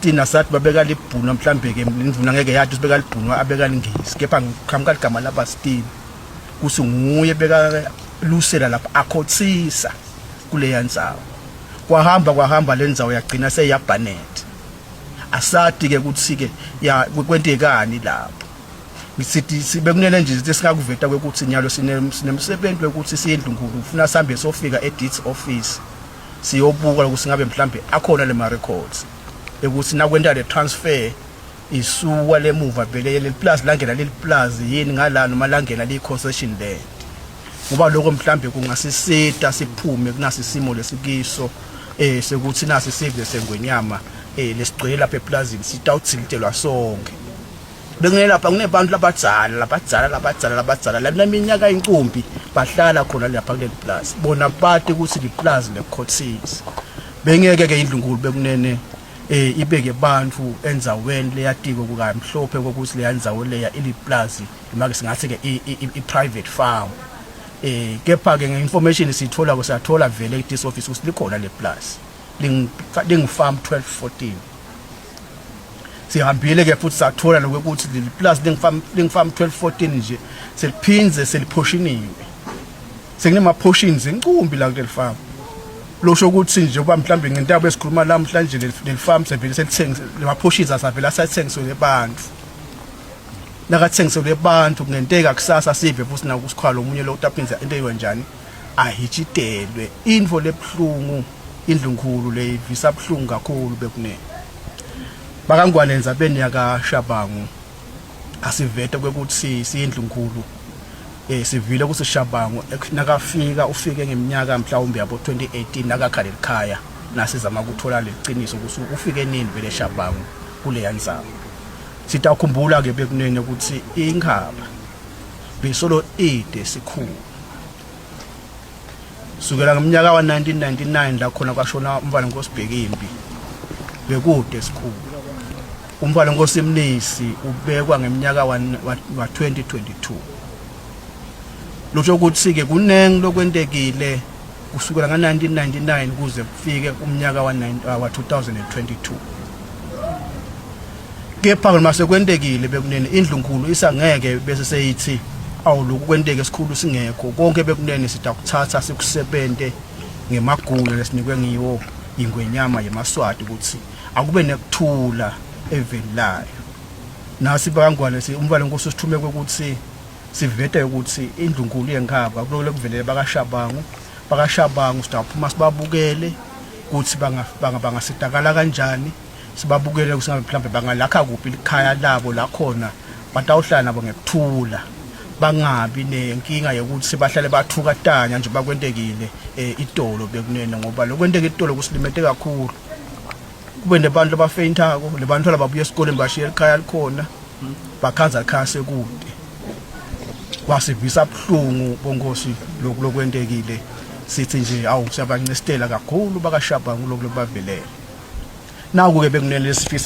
16 asathi babeka libhunwa mhlambe ke indvuna ngeke yathi sibeka libhunwa abeka lingisi kepha ngiqhamuka ligama laba Steve kusunguye beka lusela lapha akhotsisa kule yandzawo kwahamba lendzawo yagcina seyabanet asati ke kuthi ke ya kwentekani lapho ngisithi sibekunele nje ukuthi singakuveta kwekuthi nyalo sinemsebenzi wekuthi siyendlunkulu ufuna sambe sofika eDeeds office siyobuka ukuthi singabe mhlambe akhona le ma records ukuthi nakwenta le transfer isuwa lemuva vele le plus langena le plus yini ngala noma langena le concession land ngoba lokho mhlambe kungasisita siphume kunasi simo lesikiso sekuthi nasi sive sengwenyama lesigcwele lapha eplazini sitawutsilitelwa sonke bekunele lapha kunebantu labadzala leminyaka incumbi bahlala khona lapha kule plus bona bathi ukuthi le plus lekhotsisi bengeke ke indlunkulu bekunene ibeke bantu enzaweni leyatiko kukamhlophe kokuthi leyandzawo leya iliplazi imake singathi ke i private farm kepha ke ngeinformation sithola kusathola vele eDeeds office ukuthi likhona le plus ling farm 1214 sihambile ke futhi sathola lokuthi le plus ling farm 1214 nje seliphinze seliphoshiniwe sekunema portions incumbi la kule farm losho ukuthi nje kuba mhlambe ngentaba esikhuluma namhlanje le farm sevele selithengisa lema portions asavela asathengiswe lebantu nakathengiswe lebantu kunenteka kusasa sive futhi na kusikhwala omunye lo utaphinza into eyiwenjani ahitshidelwe info lebhlungu indlunkulu le visa bhlungu kakhulu bekunene bakangwanenza beni yaka Shabangu asivete kwekuthi siyindlunkulu sivile kusi Shabangu nakafika ufike ngeminyaka mhlawumbe yabo 2018 nakakhala ekhaya nasizama ukuthola leqiniso ukuthi ufike nini vele Shabangu kule yandzawo sitakhumbula ke bekunene ukuthi inkhaba besolo ide sikhulu sukela ngeminyaka wa 1999 la khona kwashona umfana ngoSibhekimpi bekude sikhulu umfana ngoSimnisi ubekwa ngeminyaka wa 2022 lotho ukuthi ke kunengi lokwentekile kusukela nga1999 kuze kufike umnyaka wa 2022 kepha mase kwentekile bekunene indlunkulu isangeke bese seyithi awuloku kwenteke esikhulu singekho konke bekunene sitakuthatha sikusebente ngemagulo lesinikwe ngiwo ingwenyama yemaswati ukuthi akube nekuthula evelayo nasi bakangwane umvalo nkosi sithume ukuthi sivete ukuthi indlunkulu yenkhaba kulokho kuvelele bakashabangu sitaphuma sibabukele ukuthi bangasitakala kanjani sibabukele ukuthi mhlawumbe bangalakha kuphi ikhaya labo la khona batawuhlala nabo ngekuthula bangabi nenkinga yokuthi sibahlale bathukatanya nje bakwentekile idolo bekunene ngoba lokwenteka idolo kusilimete kakhulu kube nebantu abafeyintako lebantu lababuye esikoleni bashiya ekhaya likhona bakhanza khase kude wasivisa buhlungu bonkosi lokwentekile sithi nje awu siyabancestela kakhulu bakashabangu lokho bavelele naku ke bekunele lesifisa